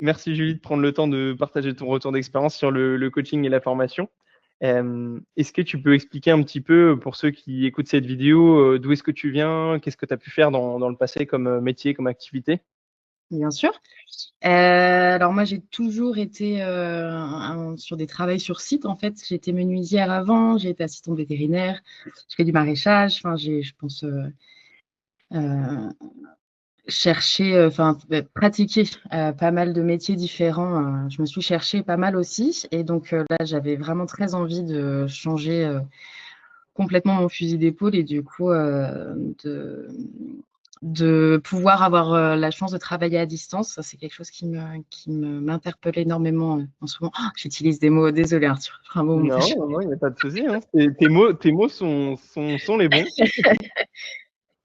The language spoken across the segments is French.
Merci Julie de prendre le temps de partager ton retour d'expérience sur le coaching et la formation. Est-ce que tu peux expliquer un petit peu, pour ceux qui écoutent cette vidéo, d'où est-ce que tu viens, qu'est-ce que tu as pu faire dans le passé comme métier, comme activité? Bien sûr. Alors moi, j'ai toujours été sur des travails sur site. En fait, j'ai été menuisière avant, j'ai été assistante vétérinaire, je fais du maraîchage. Enfin, je pense, euh, chercher, pratiquer pas mal de métiers différents. Je me suis cherchée pas mal aussi. Et donc là, j'avais vraiment très envie de changer complètement mon fusil d'épaule et du coup, de pouvoir avoir la chance de travailler à distance. Ça, c'est quelque chose m'interpelle énormément en ce moment. Oh, j'utilise des mots, désolé Arthur, vraiment. Non, non, non, il n'y a pas de souci, hein. Tes mots sont les bons.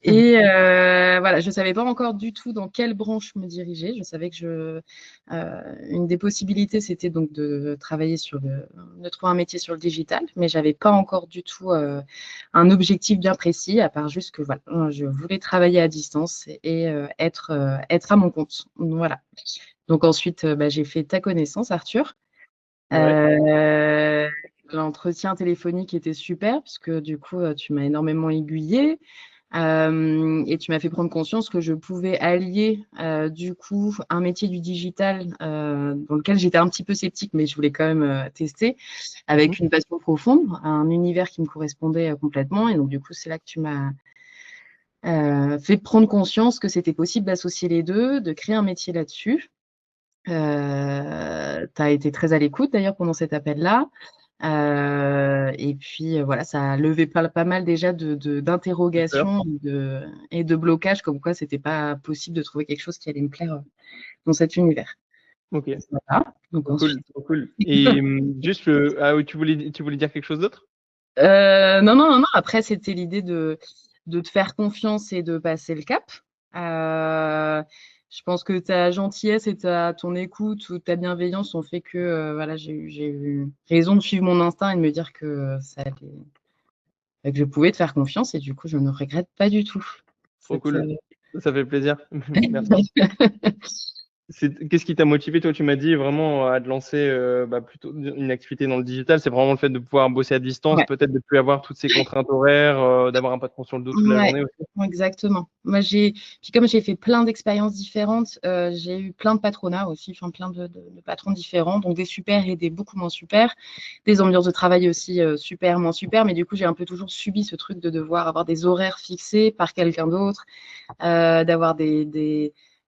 Et voilà, je ne savais pas encore du tout dans quelle branche me diriger. Je savais que une des possibilités, c'était donc de travailler de trouver un métier sur le digital, mais je n'avais pas encore du tout un objectif bien précis, à part juste que voilà, je voulais travailler à distance et être à mon compte. Voilà. Donc ensuite, j'ai fait ta connaissance, Arthur. Ouais. L'entretien téléphonique était super, parce que du coup, tu m'as énormément aiguillée. Et tu m'as fait prendre conscience que je pouvais allier du coup un métier du digital dans lequel j'étais un petit peu sceptique, mais je voulais quand même tester, Mhm. avec une passion profonde, un univers qui me correspondait complètement. Et donc du coup, c'est là que tu m'as fait prendre conscience que c'était possible d'associer les deux, de créer un métier là-dessus. Tu as été très à l'écoute d'ailleurs pendant cet appel-là. Et puis voilà, ça a levé pas mal déjà Super. d'interrogations et de blocages, comme quoi c'était pas possible de trouver quelque chose qui allait me plaire dans cet univers. Ok. Voilà. Donc Trop cool, ensuite, trop cool. Et juste ah oui, tu voulais dire quelque chose d'autre? non. Après, c'était l'idée de te faire confiance et de passer le cap. Euh, je pense que ta gentillesse et ton écoute ou ta bienveillance ont fait que voilà, j'ai eu raison de suivre mon instinct et de me dire que que je pouvais te faire confiance et du coup, je ne regrette pas du tout. Trop Cette, cool. Ça fait plaisir. Merci. Qu'est-ce qui t'a motivé, toi, tu m'as dit vraiment à te lancer plutôt une activité dans le digital, c'est vraiment le fait de pouvoir bosser à distance, Ouais. peut-être de plus avoir toutes ces contraintes horaires, d'avoir un patron sur le dos toute la Ouais, journée aussi. exactement. Puis comme j'ai fait plein d'expériences différentes, j'ai eu plein de patronats aussi, enfin plein de patrons différents, donc des super et des beaucoup moins super, des ambiances de travail aussi super, moins super, mais du coup j'ai un peu toujours subi ce truc de devoir avoir des horaires fixés par quelqu'un d'autre, d'avoir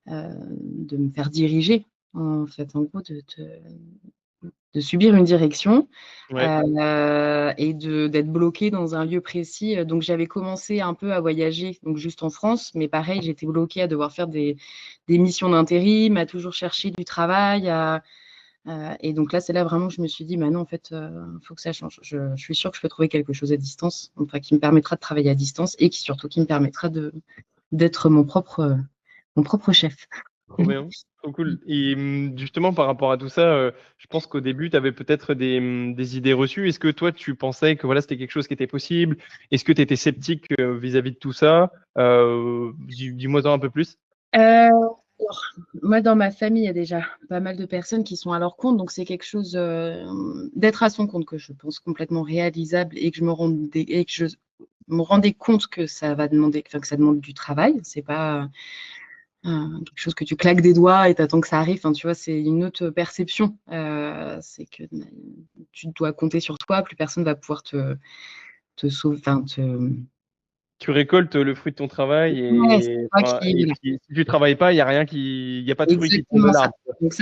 de me faire diriger, en fait, en gros, de subir une direction Ouais. et d'être bloquée dans un lieu précis. Donc j'avais commencé un peu à voyager, donc juste en France, mais pareil, j'étais bloquée à devoir faire des missions d'intérim, à toujours chercher du travail. Et donc là, c'est là vraiment que je me suis dit, non, en fait, il faut que ça change. Je suis sûre que je peux trouver quelque chose à distance, enfin, qui me permettra de travailler à distance et surtout qui me permettra d'être mon propre chef. Trop bien, trop cool. Et justement, par rapport à tout ça, je pense qu'au début, tu avais peut-être des idées reçues. Est-ce que toi, tu pensais que voilà, c'était quelque chose qui était possible? Est-ce que tu étais sceptique vis-à-vis de tout ça? Dis-moi-en un peu plus. Alors, moi, dans ma famille, il y a déjà pas mal de personnes qui sont à leur compte, donc c'est quelque chose d'être à son compte que je pense complètement réalisable et que je me rendais compte que ça va demander, enfin, que ça demande du travail. C'est pas quelque chose que tu claques des doigts et t'attends que ça arrive. Enfin, tu vois, c'est une autre perception. C'est que tu dois compter sur toi, plus personne va pouvoir te sauver, enfin, Tu récoltes le fruit de ton travail Ouais, c'est et, toi enfin, qui, et voilà. puis si tu travailles pas, il y a pas de fruit qui tombe de Exactement ça. l'arbre. Donc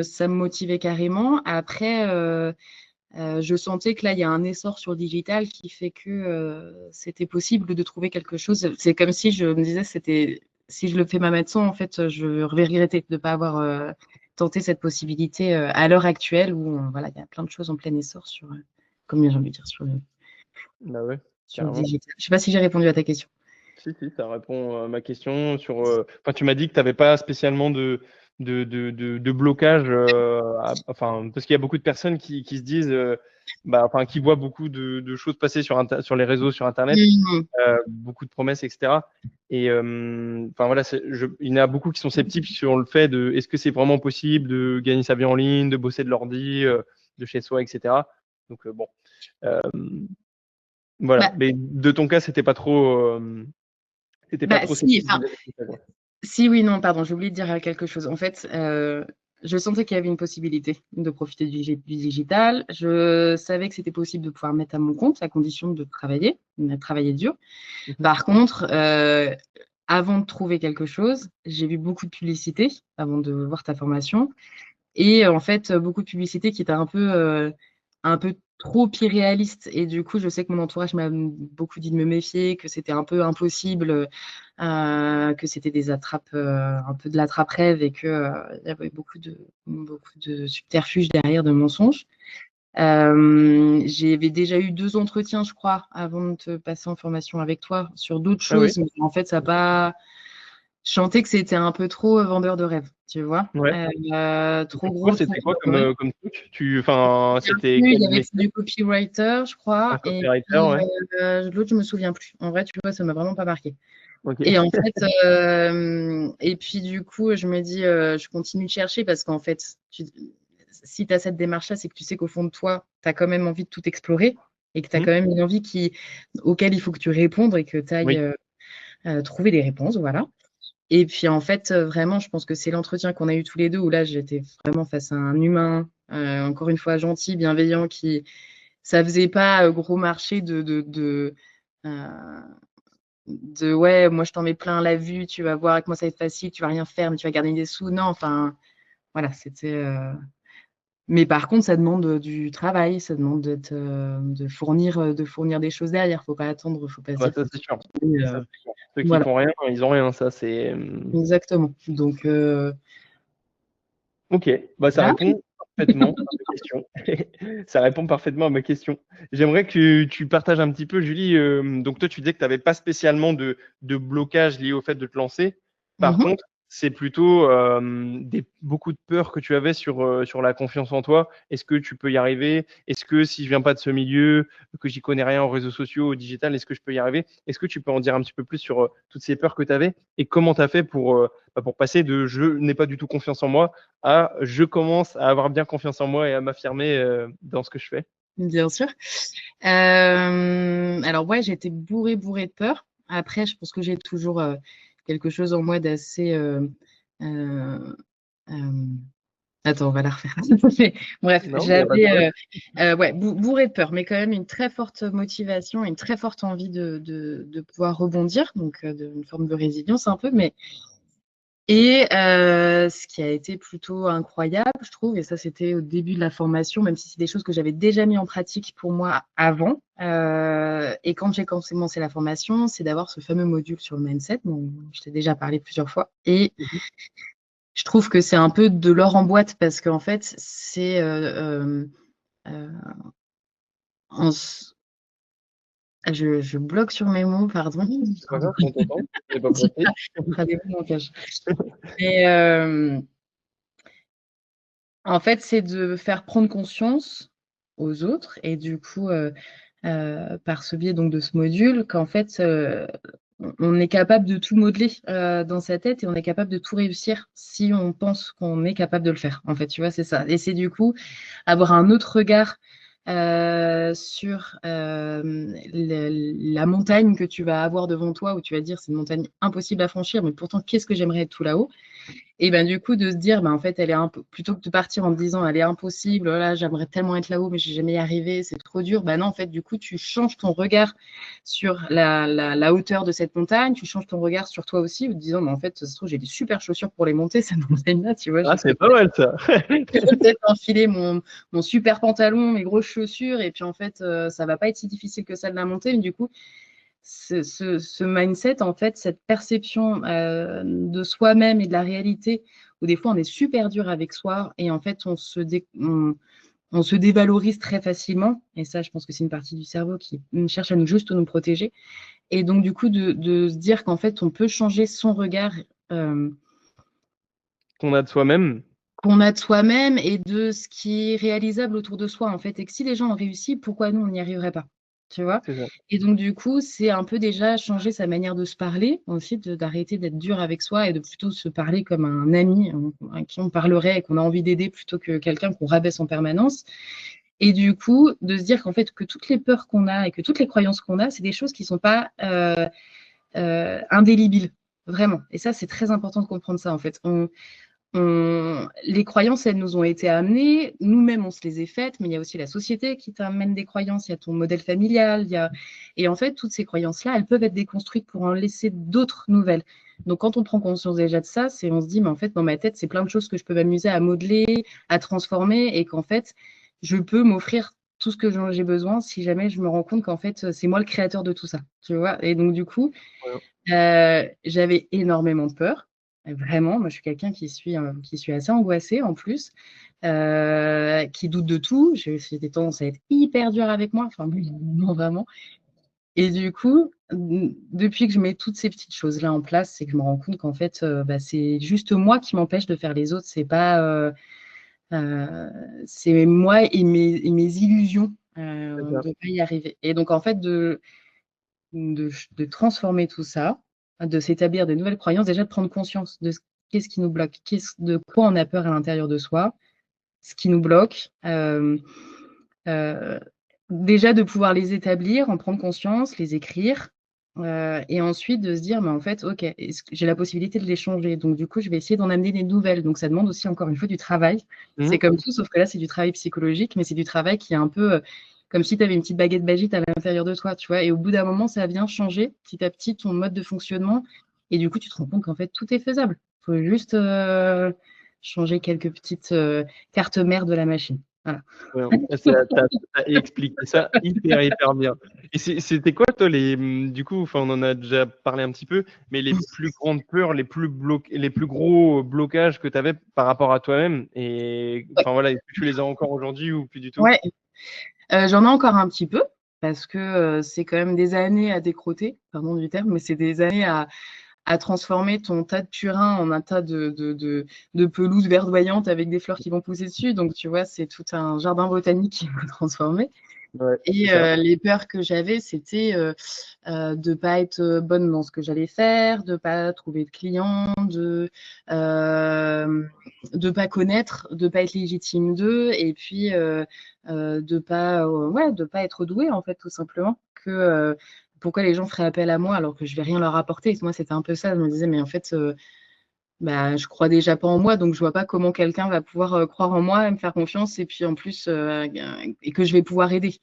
ça me motivait carrément. Après, je sentais que là, il y a un essor sur le digital qui fait que c'était possible de trouver quelque chose. C'est comme si je me disais, si je le fais ma médecin, en fait, je vais regretter de ne pas avoir tenté cette possibilité à l'heure actuelle où voilà, il y a plein de choses en plein essor comme j'ai envie de dire, Bah ouais, sur le carrément. digital. Je ne sais pas si j'ai répondu à ta question. Si, si, ça répond à ma question sur. Enfin, tu m'as dit que tu n'avais pas spécialement de blocage, enfin, parce qu'il y a beaucoup de personnes qui se disent, enfin, qui voient beaucoup de choses passer sur les réseaux, sur Internet, Mhm. beaucoup de promesses, etc. Et enfin voilà, il y en a beaucoup qui sont sceptiques sur le fait de est-ce que c'est vraiment possible de gagner sa vie en ligne, de bosser de l'ordi, de chez soi, etc. Donc bon, euh, voilà. Bah, Mais de ton cas, c'était pas trop si, sceptique enfin, vis-à-vis de ça, quoi. si, oui, non, pardon, j'ai oublié de dire quelque chose. En fait, je sentais qu'il y avait une possibilité de profiter du digital. Je savais que c'était possible de pouvoir mettre à mon compte à condition de travailler dur. Mhm. Par contre, avant de trouver quelque chose, j'ai vu beaucoup de publicité avant de voir ta formation. Et en fait, beaucoup de publicités qui étaient un peu trop irréalistes. Et du coup, je sais que mon entourage m'a beaucoup dit de me méfier, que c'était un peu impossible, que c'était un peu de l'attrape-rêve et qu'il y avait beaucoup de subterfuges derrière, de mensonges. J'avais déjà eu 2 entretiens, je crois, avant de te passer en formation avec toi sur d'autres Ah oui. choses, mais en fait, ça n'a pas. Je sentais que c'était un peu trop vendeur de rêve, tu vois. Ouais. Trop Toi, gros, trop c'était quoi ouais. comme truc? Enfin, c'était Il quel y avait métier? du copywriter, je Un crois, et copywriter, puis ouais. l'autre, je me souviens plus. En vrai, tu vois, ça m'a vraiment pas marqué. Ok. Et en fait, et puis du coup, je me dis, je continue de chercher parce qu'en fait, si tu as cette démarche-là, c'est que tu sais qu'au fond de toi, tu as quand même envie de tout explorer et que tu as Hmm. quand même une envie auquel il faut que tu répondes et que tu Oui. ailles trouver des réponses, voilà. Et puis en fait, vraiment, je pense que c'est l'entretien qu'on a eu tous les deux où là, j'étais vraiment face à un humain, encore une fois gentil, bienveillant, ça faisait pas gros marché euh, ouais, moi je t'en mets plein la vue, tu vas voir avec moi ça va être facile, tu vas rien faire, mais tu vas garder des sous. Non, enfin, voilà, c'était. Mais par contre, ça demande du travail, ça demande de fournir des choses derrière. Faut pas attendre, faut pas se Ah bah, dire ça, que c'est sûr. Ça, euh, c'est sûr. Ceux qui voilà, font rien, ils ont rien. Ça, c'est. exactement. Donc Ok. Bah, ça voilà. répond parfaitement à ma question. Ça répond parfaitement à ma question. J'aimerais que tu partages un petit peu, Julie. Donc, toi, tu disais que tu n'avais pas spécialement de blocage lié au fait de te lancer. Par Mhm. contre, c'est plutôt beaucoup de peur que tu avais sur la confiance en toi. Est-ce que tu peux y arriver? Est-ce que si je viens pas de ce milieu, que j'y connais rien en réseaux sociaux, au digital, est-ce que je peux y arriver? Est-ce que tu peux en dire un petit peu plus sur toutes ces peurs que tu avais et comment tu as fait pour passer de je n'ai pas du tout confiance en moi à je commence à avoir bien confiance en moi et à m'affirmer dans ce que je fais? Bien sûr. Alors ouais, j'étais bourrée de peur. Après, je pense que j'ai toujours quelque chose en moi d'assez. Euh, euh, Attends, on va la refaire. Mais bref, Non, il n'y a pas de problème. j'avais ouais, bourrée de peur, mais quand même une très forte motivation, une très forte envie de pouvoir rebondir, donc une forme de résilience un peu. Et ce qui a été plutôt incroyable, je trouve, et ça c'était au début de la formation, même si c'est des choses que j'avais déjà mis en pratique pour moi avant. Et quand j'ai commencé la formation, c'est d'avoir ce fameux module sur le mindset, dont je t'ai déjà parlé plusieurs fois. Et Mhm. je trouve que c'est un peu de l'or en boîte parce qu'en fait, euh, en s- je bloque sur mes mots, pardon. C'est pas grave, on t'entend. On n'est pas pressé. Rendez-vous mon cache. Mais en fait, c'est de faire prendre conscience aux autres et du coup, par ce biais donc de ce module, qu'en fait, on est capable de tout modeler dans sa tête et on est capable de tout réussir si on pense qu'on est capable de le faire. En fait, tu vois, c'est ça. Et c'est du coup avoir un autre regard sur la montagne que tu vas avoir devant toi, où tu vas dire c'est une montagne impossible à franchir, mais pourtant, qu'est-ce que j'aimerais être tout là-haut? Et ben du coup de se dire en fait elle est plutôt que de partir en te disant elle est impossible, oh là j'aimerais tellement être là-haut mais je vais jamais y arriver, c'est trop dur. Ben non, en fait du coup tu changes ton regard sur la hauteur de cette montagne, tu changes ton regard sur toi aussi en te disant mais en fait ça se trouve j'ai des super chaussures pour les monter cette montagne-là, tu vois, Ah, c'est pas mal ça. je peux peut-être enfiler mon super pantalon, mes grosses chaussures et puis en fait ça va pas être si difficile que ça de la monter, mais du coup ce mindset, en fait, cette perception de soi-même et de la réalité, où des fois on est super dur avec soi et en fait on se dévalorise très facilement. Et ça, je pense que c'est une partie du cerveau qui cherche à juste nous protéger. Et donc, du coup, de se dire qu'en fait, on peut changer son regard euh, qu'on a de soi-même. qu'on a de soi-même et de ce qui est réalisable autour de soi, en fait. Et que si les gens ont réussi, pourquoi nous, on n'y arriverait pas? Tu vois? C'est ça. Et donc, du coup, c'est un peu déjà changer sa manière de se parler, aussi, d'arrêter d'être dur avec soi et de plutôt se parler comme un ami à qui on parlerait et qu'on a envie d'aider plutôt que quelqu'un qu'on rabaisse en permanence. Et du coup, de se dire qu'en fait, que toutes les peurs qu'on a et que toutes les croyances qu'on a, c'est des choses qui ne sont pas indélébiles, vraiment. Et ça, c'est très important de comprendre ça, en fait. Les croyances, elles nous ont été amenées, nous-mêmes, on se les est faites, mais il y a aussi la société qui t'amène des croyances, il y a ton modèle familial, et en fait, toutes ces croyances-là, elles peuvent être déconstruites pour en laisser d'autres nouvelles. Donc, quand on prend conscience déjà de ça, on se dit, mais en fait, dans ma tête, c'est plein de choses que je peux m'amuser à modeler, à transformer, et qu'en fait, je peux m'offrir tout ce que j'ai besoin si jamais je me rends compte qu'en fait, c'est moi le créateur de tout ça, tu vois. Et donc, du coup, Ouais. j'avais énormément de peur. Vraiment, moi je suis quelqu'un qui suis assez angoissée en plus, qui doute de tout. J'ai des tendances à être hyper dure avec moi, enfin non vraiment. Et du coup, depuis que je mets toutes ces petites choses-là en place, c'est que je me rends compte qu'en fait, bah, c'est juste moi qui m'empêche de faire les autres. Euh, c'est moi et mes illusions C'est ça. de pas y arriver. Et donc en fait, de transformer tout ça, de s'établir des nouvelles croyances, déjà de prendre conscience de qu'est-ce qui nous bloque, de quoi on a peur à l'intérieur de soi, ce qui nous bloque. Euh, Déjà de pouvoir les établir, en prendre conscience, les écrire, et ensuite de se dire, mais en fait, ok, j'ai la possibilité de les changer, donc du coup, je vais essayer d'en amener des nouvelles. Donc ça demande aussi, encore une fois, du travail. C'est Mhm. comme tout, sauf que là, c'est du travail psychologique, mais c'est du travail qui est un peu comme si tu avais une petite baguette magique à l'intérieur de toi, tu vois, et au bout d'un moment, ça vient changer petit à petit ton mode de fonctionnement, et du coup, tu te rends compte qu'en fait, tout est faisable. Il faut juste changer quelques petites cartes mères de la machine. Voilà. Ouais, t'as expliqué ça hyper bien. Et c'était quoi, toi, du coup, enfin, on en a déjà parlé un petit peu, mais les plus grandes peurs, les plus gros blocages que tu avais par rapport à toi-même, et enfin voilà, est-ce que tu les as encore aujourd'hui ou plus du tout? Ouais, j'en ai encore un petit peu parce que c'est quand même des années à décrotter, pardon du terme, mais c'est des années à transformer ton tas de purin en un tas de pelouse verdoyante avec des fleurs qui vont pousser dessus. Donc, tu vois, c'est tout un jardin botanique qu'il faut transformer. Ouais, c'est Et ça. les peurs que j'avais, c'était de pas être bonne dans ce que j'allais faire, de pas trouver de clients, de pas connaître, de pas être légitime d'eux, et puis de pas être douée en fait tout simplement. Pourquoi les gens feraient appel à moi alors que je vais rien leur apporter. Moi, c'était un peu ça. Je me disais, mais en fait, bah, je crois déjà pas en moi, donc je vois pas comment quelqu'un va pouvoir croire en moi et me faire confiance, et puis en plus, et que je vais pouvoir aider.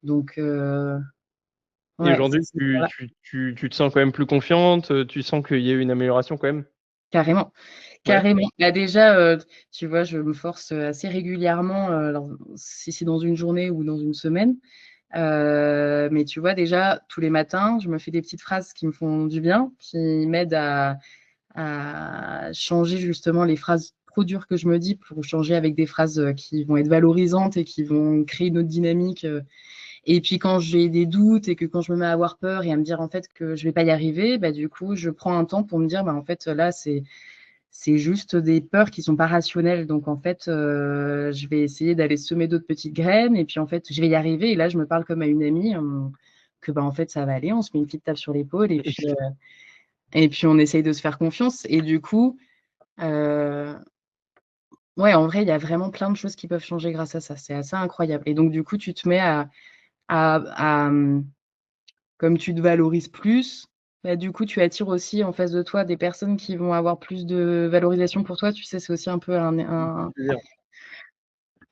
Donc, Et ouais, aujourd'hui, voilà, tu te sens quand même plus confiante, tu sens qu'il y a eu une amélioration quand même? carrément. Ouais. Carrément. Bah, déjà, tu vois, je me force assez régulièrement, alors, si c'est dans une journée ou dans une semaine. Mais tu vois, déjà, tous les matins, je me fais des petites phrases qui me font du bien, qui m'aident à changer justement les phrases trop dures que je me dis pour changer avec des phrases qui vont être valorisantes et qui vont créer une autre dynamique. Et puis quand j'ai des doutes et que quand je me mets à avoir peur et à me dire en fait que je vais pas y arriver, bah, du coup, je prends un temps pour me dire, bah, en fait, là, c'est juste des peurs qui sont pas rationnelles. Donc en fait, je vais essayer d'aller semer d'autres petites graines et puis en fait, je vais y arriver. Et là, je me parle comme à une amie, que bah, en fait, ça va aller. On se met une petite tape sur l'épaule et puis on essaye de se faire confiance. Et du coup, euh, ouais, en vrai, il y a vraiment plein de choses qui peuvent changer grâce à ça. C'est assez incroyable. Et donc du coup, tu te mets à comme tu te valorises plus, bah, du coup, tu attires aussi en face de toi des personnes qui vont avoir plus de valorisation pour toi. Tu sais, c'est aussi un peu C'est-à-dire,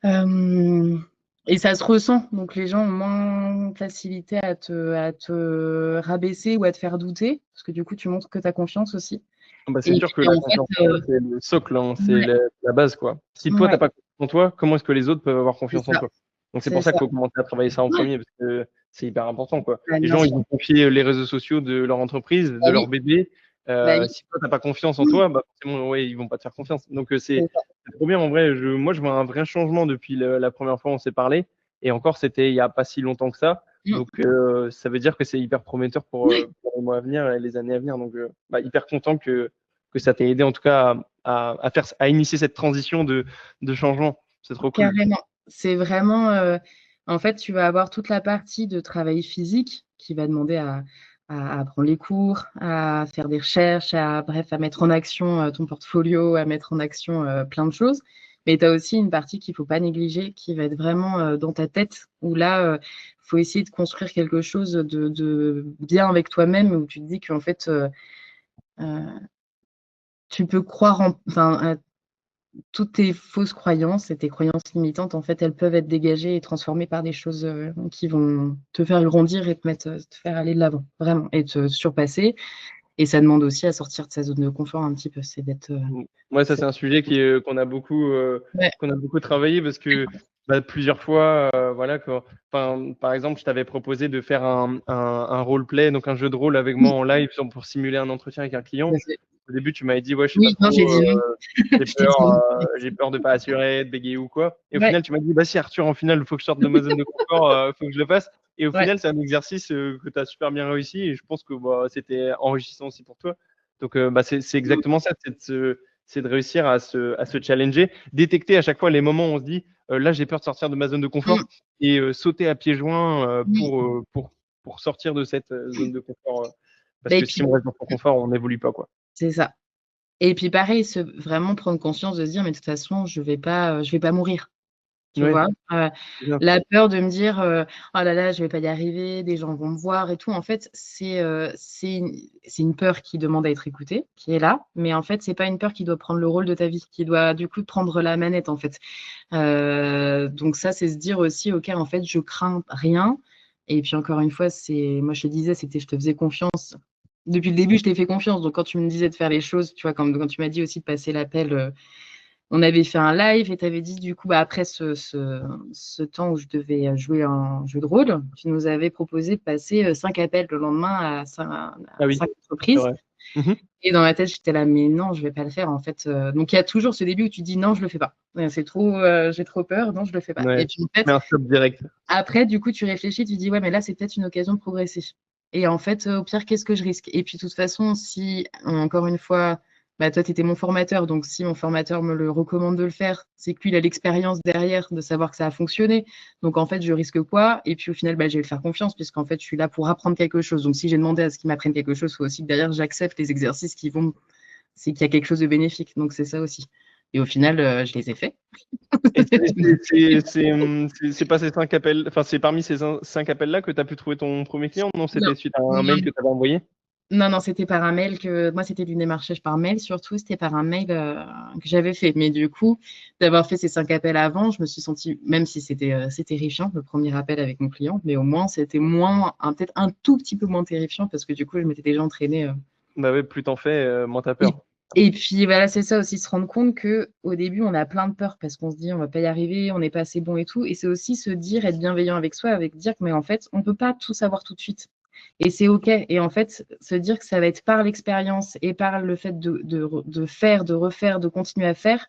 euh, et ça se ressent. Donc, les gens ont moins facilité à te rabaisser ou à te faire douter, parce que du coup, tu montres que tu as confiance aussi. bah, c'est Et sûr que puis, la en fait, confiance en soi, c'est le socle, hein, c'est ouais, la base, quoi. Si toi, t'as ouais, pas confiance en toi, comment est-ce que les autres peuvent avoir c'est confiance en ça. toi? Donc c'est C'est pour ça ça. qu'il faut commencer à travailler ça en premier, parce que c'est hyper important, quoi. Bah, Les bien gens, ils sûr. vont confier les réseaux sociaux de leur entreprise, Bah de oui, leur bébé. bah oui, Si toi, t'as pas confiance en toi, bah forcément, ouais, ils vont pas te faire confiance. Donc c'est ça. c'est trop bien, en vrai. Moi, je vois un vrai changement depuis la première fois où on s'est parlé. Et encore, c'était il y a pas si longtemps que ça. Mm. Donc ça veut dire que c'est hyper prometteur pour les mois à venir et les années à venir. Donc bah, hyper content que que ça t'ait aidé en tout cas à initier cette transition de changement. C'est trop cool. Carrément. C'est vraiment, en fait, tu vas avoir toute la partie de travail physique qui va demander à prendre les cours, à faire des recherches, bref, à mettre en action ton portfolio, à mettre en action plein de choses. Mais tu as aussi une partie qu'il ne faut pas négliger, qui va être vraiment dans ta tête, où là, il faut essayer de construire quelque chose de bien avec toi-même, où tu te dis qu'en fait, euh, tu peux croire enfin, toutes tes fausses croyances et tes croyances limitantes, en fait, elles peuvent être dégagées et transformées par des choses qui vont te faire grandir et te faire aller de l'avant, vraiment, et te surpasser. Et ça demande aussi à sortir de sa zone de confort un petit peu. C'est d'être. Ouais, ça c'est un sujet Ouais. qu'on a beaucoup travaillé parce que plusieurs fois, voilà, par exemple, je t'avais proposé de faire un roleplay, donc un jeu de rôle avec moi Oui, en live pour simuler un entretien avec un client. Au début, tu m'avais dit, ouais, je sais pas oui, non, j'ai trop, dit non. j'ai Je t'ai dit peur, non. j'ai peur de pas assurer, de bégayer ou quoi. Et au Ouais, final, tu m'as dit, bah si Arthur, en final, il faut que je sorte de ma zone de confort, faut que je le fasse. Et au ouais. final, c'est un exercice que tu as super bien réussi et je pense que c'était enrichissant aussi pour toi. Donc, c'est exactement ça, c'est de réussir à se challenger, détecter à chaque fois les moments où on se dit, là, j'ai peur de sortir de ma zone de confort Mm, et sauter à pieds joints oui. pour sortir de cette zone de confort. Parce Bah, et que si puis, on reste dans son confort, on n'évolue pas, quoi. c'est ça. Et puis, pareil, vraiment prendre conscience de se dire, mais de toute façon, je vais pas mourir. Tu Ouais, vois, c'est bien. la peur de me dire oh là là, je vais pas y arriver, des gens vont me voir et tout. En fait, c'est une peur qui demande à être écoutée, qui est là, mais en fait, c'est pas une peur qui doit prendre le rôle de ta vie, qui doit du coup prendre la manette en fait. Donc ça, c'est se dire aussi, ok, en fait, je crains rien. Et puis encore une fois, moi je te disais, c'était je te faisais confiance. Depuis le début, je t'ai fait confiance. Donc quand tu me disais de faire les choses, tu vois, quand tu m'as dit aussi de passer l'appel. On avait fait un live et tu avais dit, du coup, après ce temps où je devais jouer un jeu de rôle, tu nous avais proposé de passer 5 appels le lendemain à Ah oui, 5 c'est entreprises. vrai. Mhm. Et dans ma tête, j'étais là, mais non, je ne vais pas le faire en fait. Donc il y a toujours ce début où tu dis, non, je ne le fais pas. Ouais, c'est trop, j'ai trop peur, non, je ne le fais pas. Et Ouais. puis en Mais fait, un stop direct. après, du coup, tu réfléchis, tu dis, ouais, mais là, c'est peut-être une occasion de progresser. Et en fait, au pire, qu'est-ce que je risque? Et puis, de toute façon, si, encore une fois, bah, toi, tu étais mon formateur, donc si mon formateur me le recommande de le faire, c'est que lui, il a l'expérience derrière de savoir que ça a fonctionné. Donc, en fait, je risque quoi? Et puis, au final, bah, je vais le faire confiance, puisqu'en fait, je suis là pour apprendre quelque chose. Donc, si j'ai demandé à ce qu'il m'apprenne quelque chose, il faut aussi que derrière, j'accepte les exercices c'est qu'il y a quelque chose de bénéfique. Donc, c'est ça aussi. Et au final, je les ai faits. Et c'est pas ces 5 appels, enfin, c'est parmi ces 5 appels-là que tu as pu trouver ton premier client? Non, Non. c'était suite à un mail que tu avais envoyé? Non, non, c'était par un mail que moi, c'était du démarchage par mail, surtout, c'était par un mail que j'avais fait. Mais du coup, d'avoir fait ces 5 appels avant, je me suis sentie, même si c'est terrifiant, le premier appel avec mon client, mais au moins, c'était peut-être un tout petit peu moins terrifiant parce que du coup, je m'étais déjà entraînée. Bah ouais, plus t'en fais, moins t'as Et, peur. et puis, voilà, c'est ça aussi, se rendre compte qu'au début, on a plein de peur parce qu'on se dit, on va pas y arriver, on n'est pas assez bon et tout. Et c'est aussi se dire, être bienveillant avec soi, avec dire que, mais en fait, on peut pas tout savoir tout de suite. Et c'est OK. Et en fait, se dire que ça va être par l'expérience et par le fait de faire, de refaire, de continuer à faire,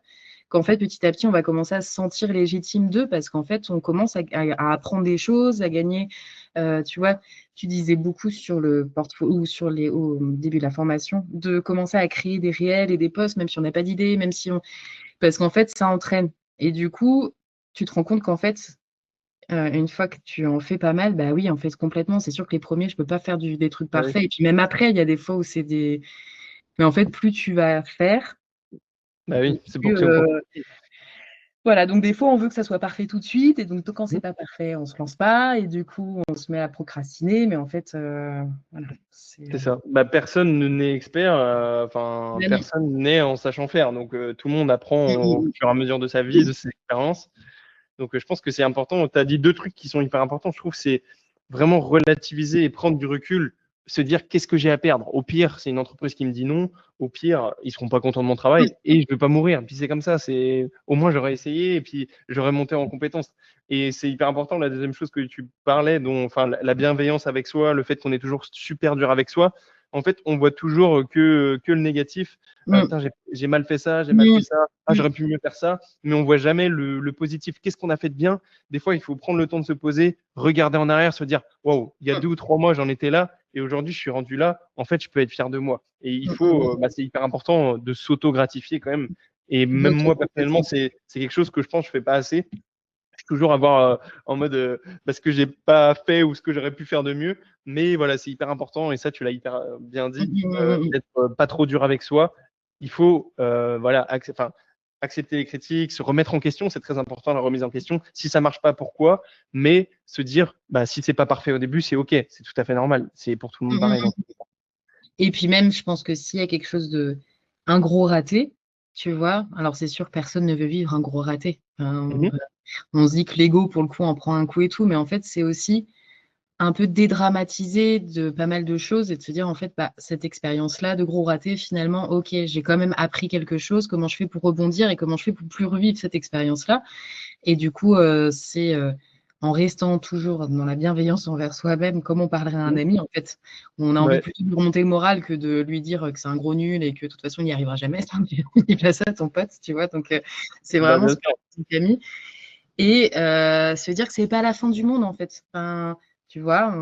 qu'en fait, petit à petit, on va commencer à se sentir légitime d'eux parce qu'en fait, on commence à apprendre des choses, à gagner. Tu vois, tu disais beaucoup sur le portfolio ou au début de la formation, de commencer à créer des réels et des posts, même si on n'a pas d'idée, même si on. Parce qu'en fait, ça entraîne. Et du coup, tu te rends compte qu'en fait, une fois que tu en fais pas mal, bah oui, en fait, complètement. C'est sûr que les premiers, je peux pas faire des trucs Bah oui. parfaits. Et puis même après, il y a des fois où c'est des. Mais en fait, plus tu vas faire, Bah et oui, c'est pour plus. que on continue. Voilà, donc des fois, on veut que ça soit parfait tout de suite. Et donc, quand Mhm. c'est pas parfait, on se lance pas. Et du coup, on se met à procrastiner. Mais en fait, voilà. C'est ça. Bah, personne ne n'est expert, enfin, Ben non. personne n'est en sachant faire. Donc, tout le monde apprend Mm, au mm, fur et à mesure de sa vie, mm. de ses expériences. Donc, je pense que c'est important. Tu as dit deux trucs qui sont hyper importants. Je trouve c'est vraiment relativiser et prendre du recul, se dire qu'est-ce que j'ai à perdre. Au pire, c'est une entreprise qui me dit non. Au pire, ils seront pas contents de mon travail et je vais pas mourir. Puis c'est comme ça. C'est au moins j'aurais essayé et puis j'aurais monté en compétence. Et c'est hyper important. La deuxième chose que tu parlais, dont, enfin, la bienveillance avec soi, le fait qu'on est toujours super dur avec soi. En fait, on voit toujours que le négatif. Mm, Putain, j'ai mal fait ça, j'ai mal mm, fait ça. Ah, mm. j'aurais pu mieux faire ça. Mais on voit jamais le positif. Qu'est-ce qu'on a fait de bien? Des fois, il faut prendre le temps de se poser, regarder en arrière, se dire, waouh, il y a 2 ou 3 mois, j'en étais là et aujourd'hui, je suis rendu là. En fait, je peux être fier de moi. Et il faut, c'est hyper important de s'auto-gratifier quand même. Et même moi, personnellement, c'est quelque chose que je pense que je fais pas assez. Je suis toujours avoir en mode ce que j'ai pas fait ou ce que j'aurais pu faire de mieux. Mais voilà, c'est hyper important et ça, tu l'as hyper bien dit, d'être pas trop dur avec soi. Il faut voilà, accepter les critiques, se remettre en question, c'est très important la remise en question. Si ça marche pas, pourquoi? Mais se dire, si c'est pas parfait au début, c'est ok, c'est tout à fait normal. C'est pour tout le monde pareil. Et puis même, je pense que s'il y a quelque chose un gros raté, tu vois, alors c'est sûr, personne ne veut vivre un gros raté. On se dit que l'ego, pour le coup, en prend un coup et tout, mais en fait, c'est aussi un peu dédramatiser de pas mal de choses et de se dire, en fait, cette expérience-là de gros raté, finalement, ok, j'ai quand même appris quelque chose, comment je fais pour rebondir et comment je fais pour plus revivre cette expérience-là. Et du coup, c'est en restant toujours dans la bienveillance envers soi-même, comme on parlerait à un ami, en fait. On a envie plutôt de remonter le moral que de lui dire que c'est un gros nul et que de toute façon, il n'y arrivera jamais. Il fait ça à ton pote, tu vois. Donc, c'est vraiment ce que ami. Et se dire que c'est pas la fin du monde, en fait. Enfin, tu vois,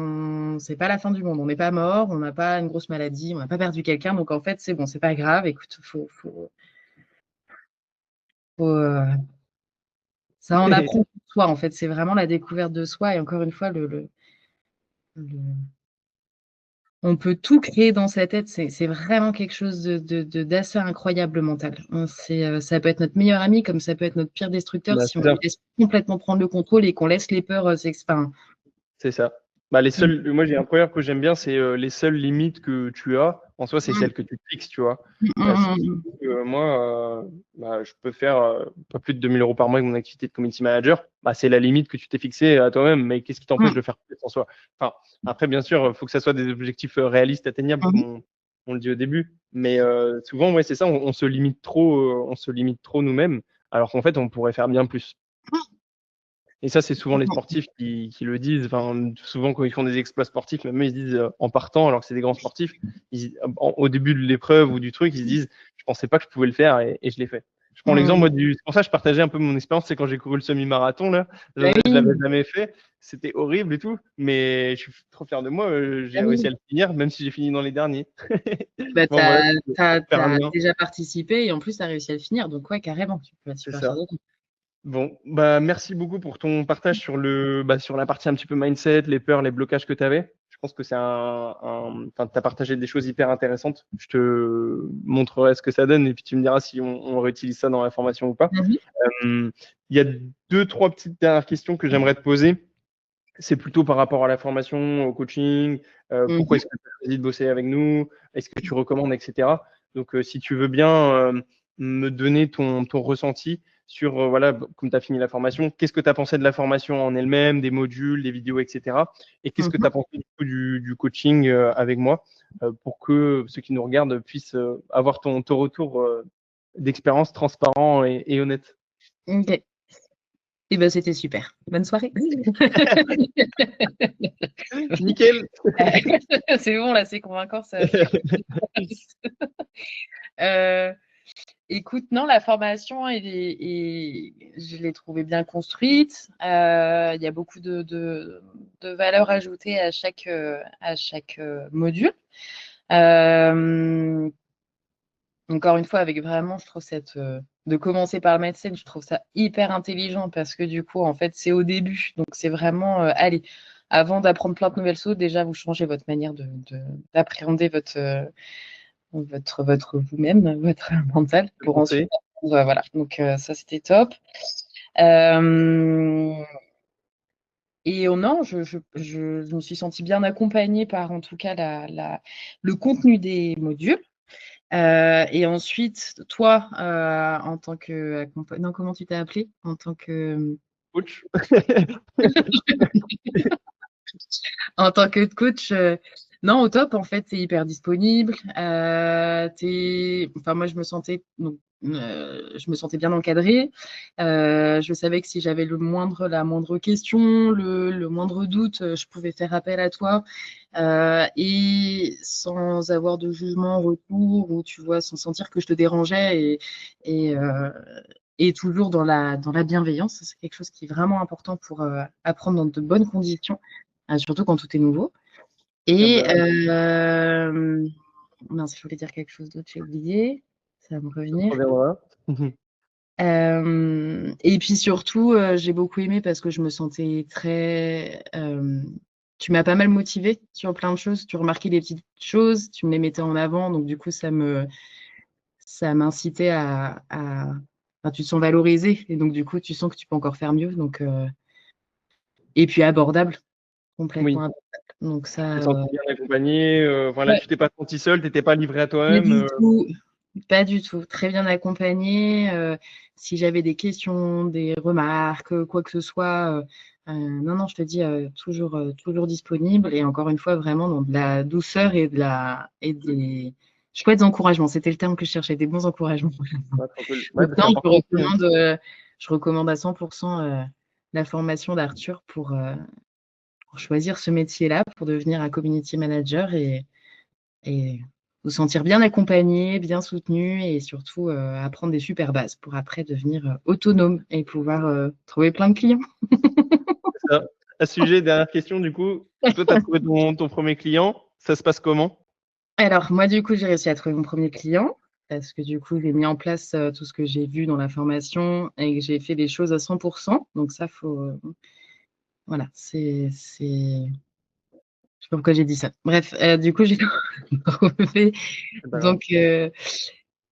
c'est pas la fin du monde. On n'est pas mort, on n'a pas une grosse maladie, on n'a pas perdu quelqu'un. Donc, en fait, c'est bon, c'est pas grave. Écoute, faut ça en apprend pour soi, en fait. C'est vraiment la découverte de soi. Et encore une fois, on peut tout créer dans sa tête. C'est vraiment quelque chose d'assez incroyable mental. Ça peut être notre meilleur ami, comme ça peut être notre pire destructeur si on lui laisse complètement prendre le contrôle et qu'on laisse les peurs s'exprimer. C'est ça. Moi, j'ai un proverbe que j'aime bien, c'est les seules limites que tu as, en soi, c'est celles que tu te fixes, tu vois. Moi, je peux faire pas plus de 2 000 € par mois avec mon activité de community manager. C'est la limite que tu t'es fixée à toi-même, mais qu'est-ce qui t'empêche de faire plus en soi? Enfin, après, bien sûr, il faut que ça soit des objectifs réalistes, atteignables, comme on le dit au début. Mais souvent, ouais, c'est ça, on se limite trop nous-mêmes, alors qu'en fait, on pourrait faire bien plus. Et ça, c'est souvent les sportifs qui le disent. Enfin, souvent, quand ils font des exploits sportifs, même eux, ils se disent en partant, alors que c'est des grands sportifs, au début de l'épreuve ou du truc, ils se disent, je pensais pas que je pouvais le faire et je l'ai fait. Je prends l'exemple, moi, c'est pour ça que je partageais un peu mon expérience, c'est quand j'ai couru le semi-marathon, là, je l'avais jamais fait, c'était horrible et tout, mais je suis trop fier de moi, j'ai réussi à le finir, même si j'ai fini dans les derniers. Tu as déjà participé et en plus, tu as réussi à le finir, donc ouais, carrément, tu peux être super fier de toi. Bon, merci beaucoup pour ton partage sur sur la partie un petit peu mindset, les peurs, les blocages que tu avais. Je pense que tu as partagé des choses hyper intéressantes. Je te montrerai ce que ça donne et puis tu me diras si on réutilise ça dans la formation ou pas. Il y a 2-3 petites dernières questions que j'aimerais te poser. C'est plutôt par rapport à la formation, au coaching. Pourquoi est-ce que tu as choisi de bosser avec nous? Est-ce que tu recommandes, etc. Donc, si tu veux bien me donner ton ressenti sur, comme tu as fini la formation, qu'est-ce que tu as pensé de la formation en elle-même, des modules, des vidéos, etc. Et qu'est-ce que tu as pensé du coaching avec moi pour que ceux qui nous regardent puissent avoir ton retour d'expérience transparent et honnête. Ok. Et ben, c'était super. Bonne soirée. Nickel. C'est bon, là, c'est convaincant. Ça écoute, non, la formation, je l'ai trouvée bien construite. Il y a beaucoup de valeur ajoutée à chaque module. Encore une fois, avec vraiment, je trouve de commencer par le médecin, je trouve ça hyper intelligent parce que du coup, en fait, c'est au début. Donc, c'est vraiment, allez, avant d'apprendre plein de nouvelles choses, déjà, vous changez votre manière d'appréhender votre vous-même, votre mental, pour ensuite apprendre, voilà. Donc, ça, c'était top. Et non, je me suis sentie bien accompagnée par, en tout cas, le contenu des modules. Et ensuite, toi, en tant que non, comment tu t'es appelé? En tant que coach. En tant que coach, non, au top, en fait, tu es hyper disponible. Enfin, moi, je me sentais bien encadrée. Je savais que si j'avais la moindre question, le moindre doute, je pouvais faire appel à toi. Et sans avoir de jugement en retour, ou tu vois, sans sentir que je te dérangeais et toujours dans la bienveillance. C'est quelque chose qui est vraiment important pour apprendre dans de bonnes conditions, surtout quand tout est nouveau. Ah Et bah, mince, je voulais dire quelque chose d'autre, j'ai oublié. Ça va me ça te revenir. reviendra. Et puis surtout, j'ai beaucoup aimé parce que je me sentais très. Tu m'as pas mal motivée sur plein de choses. Tu remarquais les petites choses, tu me les mettais en avant. Donc, du coup, ça m'incitait enfin, tu te sens valorisé. Et donc, du coup, tu sens que tu peux encore faire mieux. Donc, et puis abordable, complètement Oui, abordable. Donc, tu t'es ça. senti bien accompagné. Voilà, Ouais, tu t'es pas senti seul, t'étais pas livré à pas toi-même. du tout. Pas du tout. Très bien accompagnée. Si j'avais des questions, des remarques, quoi que ce soit, non, non, je te dis toujours disponible. Et encore une fois, vraiment dans de la douceur et des chouettes encouragements. C'était le terme que je cherchais, des bons encouragements. Ouais, trop cool. Ouais, Donc, bah, c'est non, important aussi, hein. je recommande à 100% la formation d'Arthur pour choisir ce métier-là, pour devenir un community manager et vous sentir bien accompagné, bien soutenu et surtout apprendre des super bases pour après devenir autonome et pouvoir trouver plein de clients. C'est ça. À ce sujet, dernière question, du coup, toi, tu as trouvé ton premier client. Ça se passe comment? Alors, moi, du coup, j'ai réussi à trouver mon premier client parce que du coup, j'ai mis en place tout ce que j'ai vu dans la formation et que j'ai fait les choses à 100%. Donc ça, voilà, je sais pas pourquoi j'ai dit ça. Bref, du coup, j'ai trouvé C'est pas grave. donc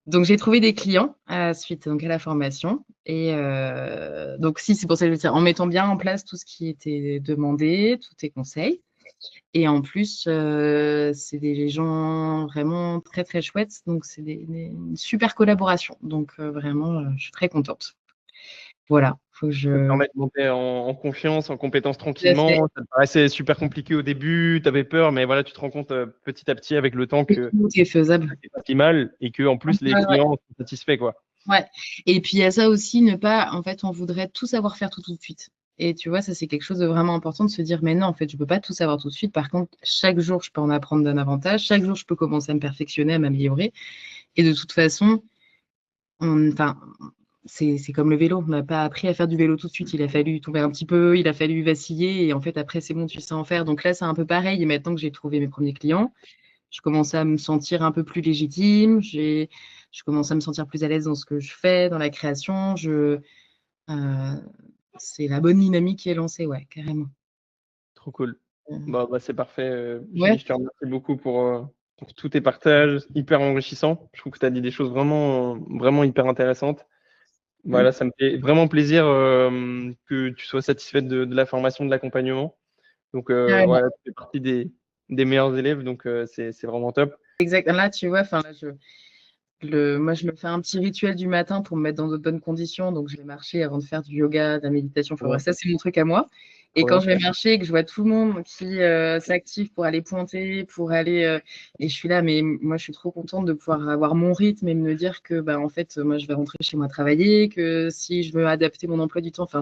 Donc, j'ai trouvé des clients suite donc, à la formation. Et donc, si, c'est pour ça que je veux dire, en mettant bien en place tout ce qui était demandé, tous tes conseils. Et en plus, c'est des gens vraiment très, très chouettes. Donc, c'est une super collaboration. Donc, vraiment, je suis très contente. Voilà, faut que Ça te je. permet de monter en confiance, en compétence Tout à fait. tranquillement. Ça te paraissait super compliqué au début, tu avais peur, mais voilà, tu te rends compte petit à petit avec le temps que Tout est faisable. c'est pas si mal et que en plus les Ouais, ouais. clients sont satisfaits, quoi. Ouais. Et puis, il y a ça aussi, ne pas. En fait, on voudrait tout savoir faire tout de suite. Et tu vois, ça, c'est quelque chose de vraiment important de se dire, mais non, en fait, je ne peux pas tout savoir tout de suite. Par contre, chaque jour, je peux en apprendre d'un avantage. Chaque jour, je peux commencer à me perfectionner, à m'améliorer. Et de toute façon, enfin, c'est comme le vélo. On n'a pas appris à faire du vélo tout de suite. Il a fallu tomber un petit peu, il a fallu vaciller. Et en fait, après, c'est bon, tu sais en faire. Donc là, c'est un peu pareil. Et maintenant que j'ai trouvé mes premiers clients, je commençais à me sentir un peu plus légitime. Je commence à me sentir plus à l'aise dans ce que je fais, dans la création. Euh, c'est la bonne dynamique qui est lancée, ouais, carrément. Trop cool. Euh, Bah, c'est parfait. ouais. Julie, je te remercie beaucoup pour tous tes partages, hyper enrichissants. Je trouve que tu as dit des choses vraiment, vraiment hyper intéressantes. Mm. Voilà, ça me fait vraiment plaisir que tu sois satisfaite de la formation, de l'accompagnement. Donc Carrément. voilà, tu fais partie des meilleurs élèves, donc c'est vraiment top. Exact. Là, tu vois, enfin, moi, je me fais un petit rituel du matin pour me mettre dans de bonnes conditions. Donc, je vais marcher avant de faire du yoga, de la méditation. Enfin, Trop bien. bref, ça, c'est mon truc à moi. Et Trop quand bien. je vais marcher et que je vois tout le monde qui s'active pour aller pointer, pour aller. Et je suis là, mais moi, je suis trop contente de pouvoir avoir mon rythme et me dire que, bah, en fait, moi, je vais rentrer chez moi travailler, que si je veux adapter mon emploi du temps, enfin,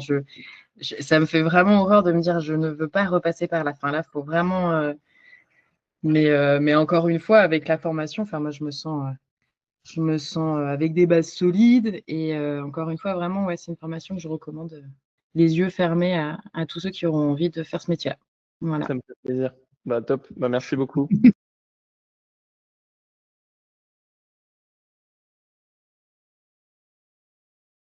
ça me fait vraiment horreur de me dire, je ne veux pas repasser par la fin. Là, il faut vraiment. Mais encore une fois, avec la formation, enfin, moi, je me sens avec des bases solides et encore une fois, vraiment, ouais, c'est une formation que je recommande les yeux fermés à tous ceux qui auront envie de faire ce métier-là. Voilà. Ça me fait plaisir. Bah top. Bah merci beaucoup.